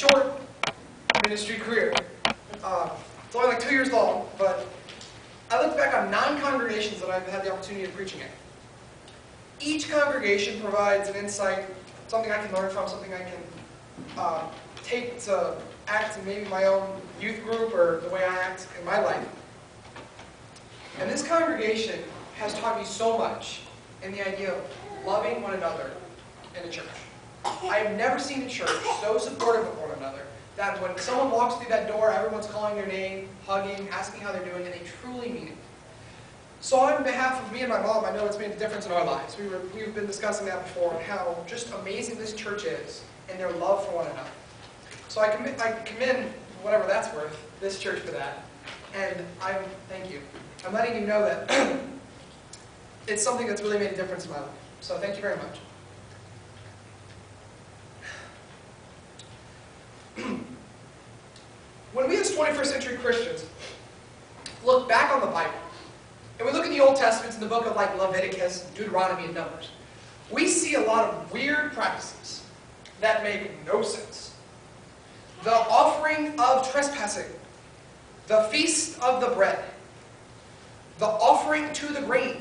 short ministry career. It's only like 2 years long, but I look back on 9 congregations that I've had the opportunity of preaching in. Each congregation provides an insight, something I can learn from, something I can take to act in maybe my own youth group or the way I act in my life. And this congregation has taught me so much in the idea of loving one another in a church. I have never seen a church so supportive of one another that when someone walks through that door, everyone's calling their name, hugging, asking how they're doing, and they truly mean it. So on behalf of me and my mom, I know it's made a difference in our lives. We've been discussing that before, and how just amazing this church is and their love for one another. So I commend, whatever that's worth, this church for that. And thank you. I'm letting you know that it's something that's really made a difference in my life. So thank you very much. When we as 21st century Christians look back on the Bible, and we look in the Old Testament, in the book of like Leviticus, Deuteronomy, and Numbers, we see a lot of weird practices that make no sense. The offering of trespassing, the feast of the bread, the offering to the grain.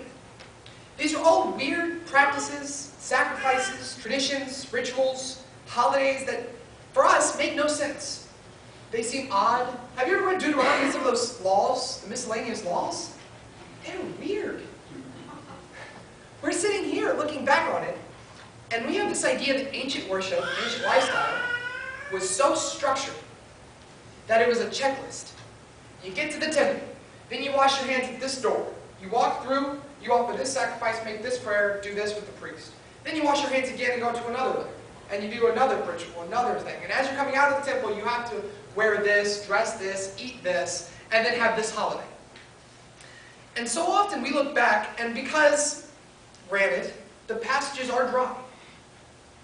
These are all weird practices, sacrifices, traditions, rituals, holidays that, for us, make no sense. They seem odd. Have you ever read Deuteronomy and some of those laws, the miscellaneous laws? They're weird. We're sitting here looking back on it, and we have this idea that ancient worship, ancient lifestyle, was so structured that it was a checklist. You get to the temple, then you wash your hands at this door. You walk through, you offer this sacrifice, make this prayer, do this with the priest. Then you wash your hands again and go to another layer. And you do another ritual, another thing. And as you're coming out of the temple, you have to wear this, dress this, eat this, and then have this holiday. And so often we look back, and because, granted, the passages are dry.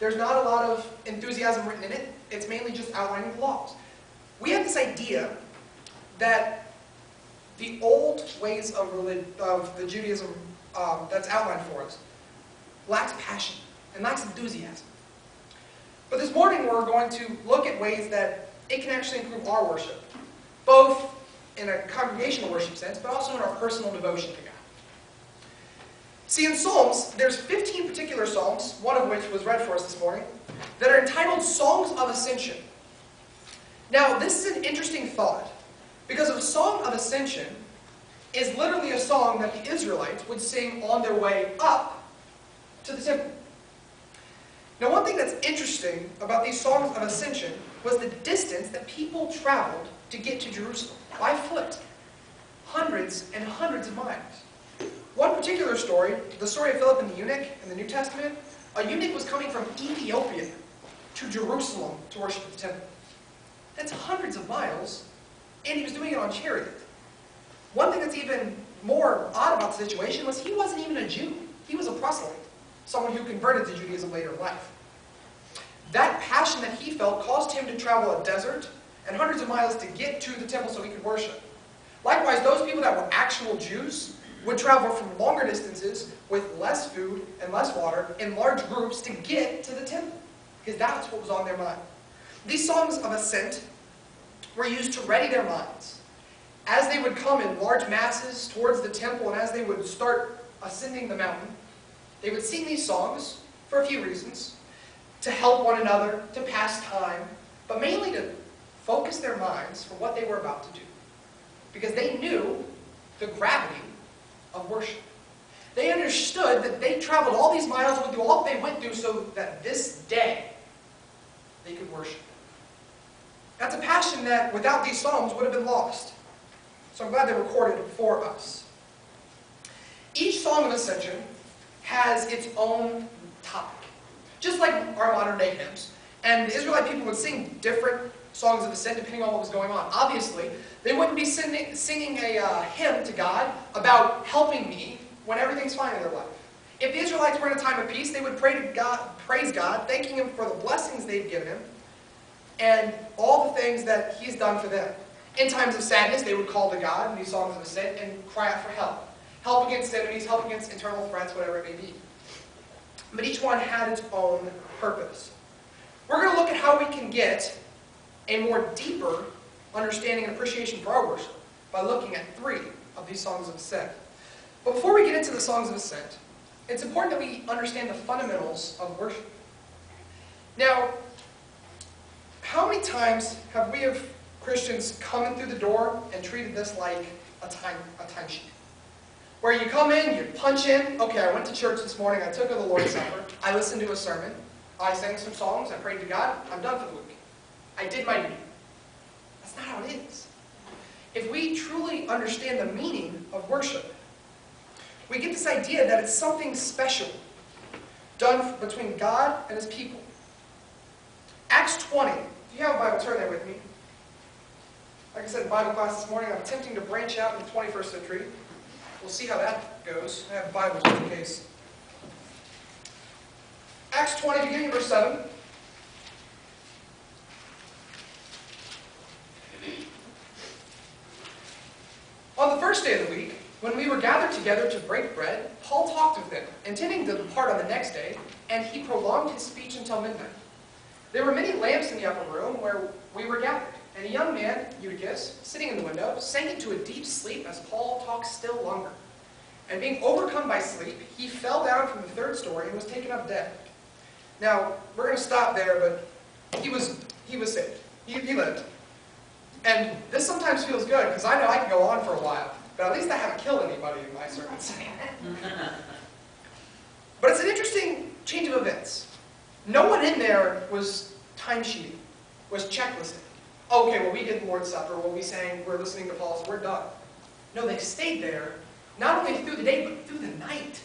There's not a lot of enthusiasm written in it. It's mainly just outlining the laws. We have this idea that the old ways of the Judaism that's outlined for us lacks passion and lacks enthusiasm. But this morning we're going to look at ways that it can actually improve our worship, both in a congregational worship sense, but also in our personal devotion to God. See, in Psalms, there's 15 particular Psalms, one of which was read for us this morning, that are entitled Songs of Ascension. Now, this is an interesting thought, because a Song of Ascension is literally a song that the Israelites would sing on their way up to the temple. Now, one thing that's interesting about these Songs of Ascension was the distance that people traveled to get to Jerusalem by foot. Hundreds and hundreds of miles. One particular story, the story of Philip and the eunuch in the New Testament, a eunuch was coming from Ethiopia to Jerusalem to worship at the temple. That's hundreds of miles, and he was doing it on chariot. One thing that's even more odd about the situation was he wasn't even a Jew. He was a proselyte, someone who converted to Judaism later in life. That passion that he felt caused him to travel a desert and hundreds of miles to get to the temple so he could worship. Likewise, those people that were actual Jews would travel from longer distances with less food and less water in large groups to get to the temple, because that's what was on their mind. These songs of ascent were used to ready their minds. As they would come in large masses towards the temple, and as they would start ascending the mountain, they would sing these songs for a few reasons: to help one another, to pass time, but mainly to focus their minds for what they were about to do. Because they knew the gravity of worship. They understood that they traveled all these miles, went through all that they went through so that this day they could worship. That's a passion that without these psalms would have been lost. So I'm glad they're recorded for us. Each Song of Ascension has its own topic, just like our modern day hymns. And the Israelite people would sing different songs of ascent depending on what was going on. Obviously, they wouldn't be singing a hymn to God about helping me when everything's fine in their life. If the Israelites were in a time of peace, they would praise God, thanking Him for the blessings they've given Him and all the things that He's done for them. In times of sadness, they would call to God in these songs of ascent and cry out for help. Help against enemies, help against internal threats, whatever it may be. But each one had its own purpose. We're going to look at how we can get a more deeper understanding and appreciation for our worship by looking at 3 of these songs of ascent. But before we get into the songs of ascent, it's important that we understand the fundamentals of worship. Now, how many times have we as Christians come in through the door and treated this like a timesheet? Where you come in, you punch in, okay, I went to church this morning, I took the Lord's Supper, I listened to a sermon, I sang some songs, I prayed to God, I'm done for the week. I did my duty. That's not how it is. If we truly understand the meaning of worship, we get this idea that it's something special done between God and His people. Acts 20. If you have a Bible, turn there with me. Like I said in Bible class this morning, I'm attempting to branch out in the 21st century. We'll see how that goes. I have Bibles just in case. Acts 20, beginning of verse 7. On the first day of the week, when we were gathered together to break bread, Paul talked with them, intending to depart on the next day, and he prolonged his speech until midnight. There were many lamps in the upper room where we were gathered, and a young man, Eutychus, sitting in the window, sank into a deep sleep as Paul talked still longer. And being overcome by sleep, he fell down from the 3rd story and was taken up dead. Now, we're going to stop there, but he was saved. He lived. And this sometimes feels good, because I know I can go on for a while, but at least I haven't killed anybody in my sermons. But it's an interesting change of events. No one in there was timesheeting, was checklisting. Okay, well, we did the Lord's Supper, well, we sang, we're listening to Paul, so we're done. No, they stayed there, not only through the day, but through the night,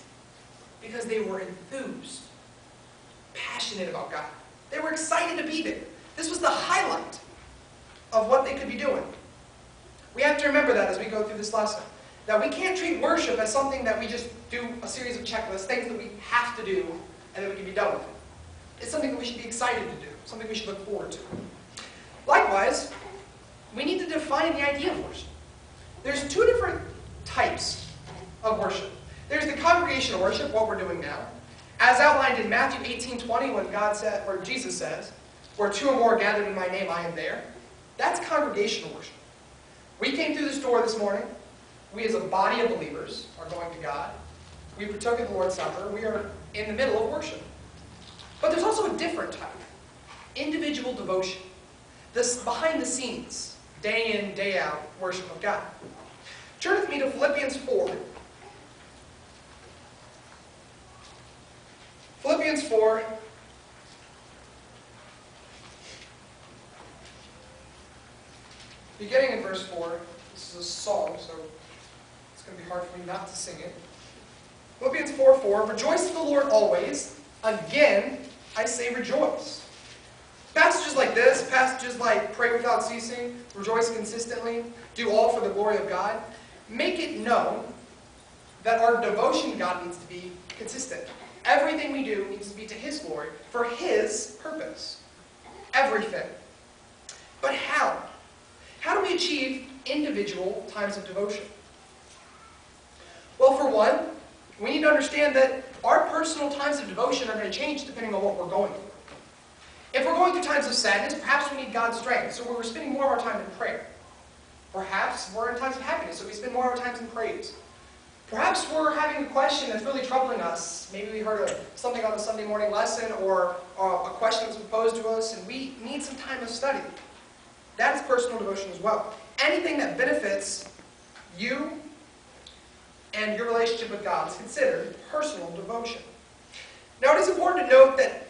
because they were enthused, passionate about God. They were excited to be there. This was the highlight of what they could be doing. We have to remember that as we go through this lesson. That we can't treat worship as something that we just do a series of checklists, things that we have to do, and then we can be done with it. It's something that we should be excited to do, something we should look forward to. Likewise, we need to define the idea of worship. There's 2 different types of worship. There's the congregational worship, what we're doing now, as outlined in Matthew 18:20, when Jesus says, "Where 2 or more are gathered in my name, I am there." That's congregational worship. We came through this door this morning. We as a body of believers are going to God. We partook of the Lord's Supper. We are in the middle of worship. But there's also a different type. Individual devotion. This behind the scenes, day in, day out worship of God. Turn with me to Philippians 4. Philippians 4. Beginning in verse 4, this is a song, so it's going to be hard for me not to sing it. Philippians 4:4, "Rejoice in the Lord always. Again, I say rejoice." Passages like this, passages like pray without ceasing, rejoice consistently, do all for the glory of God, make it known that our devotion to God needs to be consistent. Everything we do needs to be to His glory, for His purpose. Everything. But how? How do we achieve individual times of devotion? Well, for one, we need to understand that our personal times of devotion are going to change depending on what we're going through. If we're going through times of sadness, perhaps we need God's strength, so we're spending more of our time in prayer. Perhaps we're in times of happiness, so we spend more of our time in praise. Perhaps we're having a question that's really troubling us. Maybe we heard something on the Sunday morning lesson, or a question that's proposed to us, and we need some time of study. That is personal devotion as well. Anything that benefits you and your relationship with God is considered personal devotion. Now, it is important to note that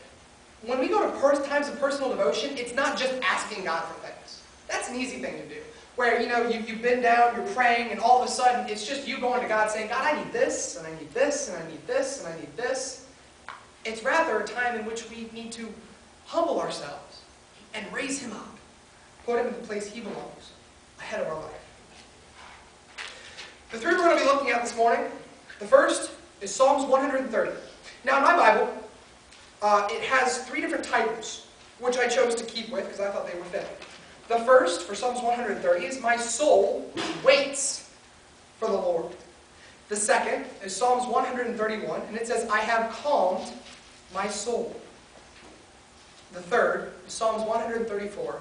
when we go to times of personal devotion, it's not just asking God for things. That's an easy thing to do. Where, you've been down, you're praying, and all of a sudden, it's just you going to God saying, "God, I need this, and I need this, and I need this, and I need this." It's rather a time in which we need to humble ourselves and raise Him up. Put Him in the place He belongs, ahead of our life. The 3 we're going to be looking at this morning, the first is Psalms 130. Now, in my Bible, it has 3 different titles, which I chose to keep with because I thought they were fitting. The first, for Psalms 130, is "My soul waits for the Lord." The second is Psalms 131, and it says, "I have calmed my soul." The third is Psalms 134,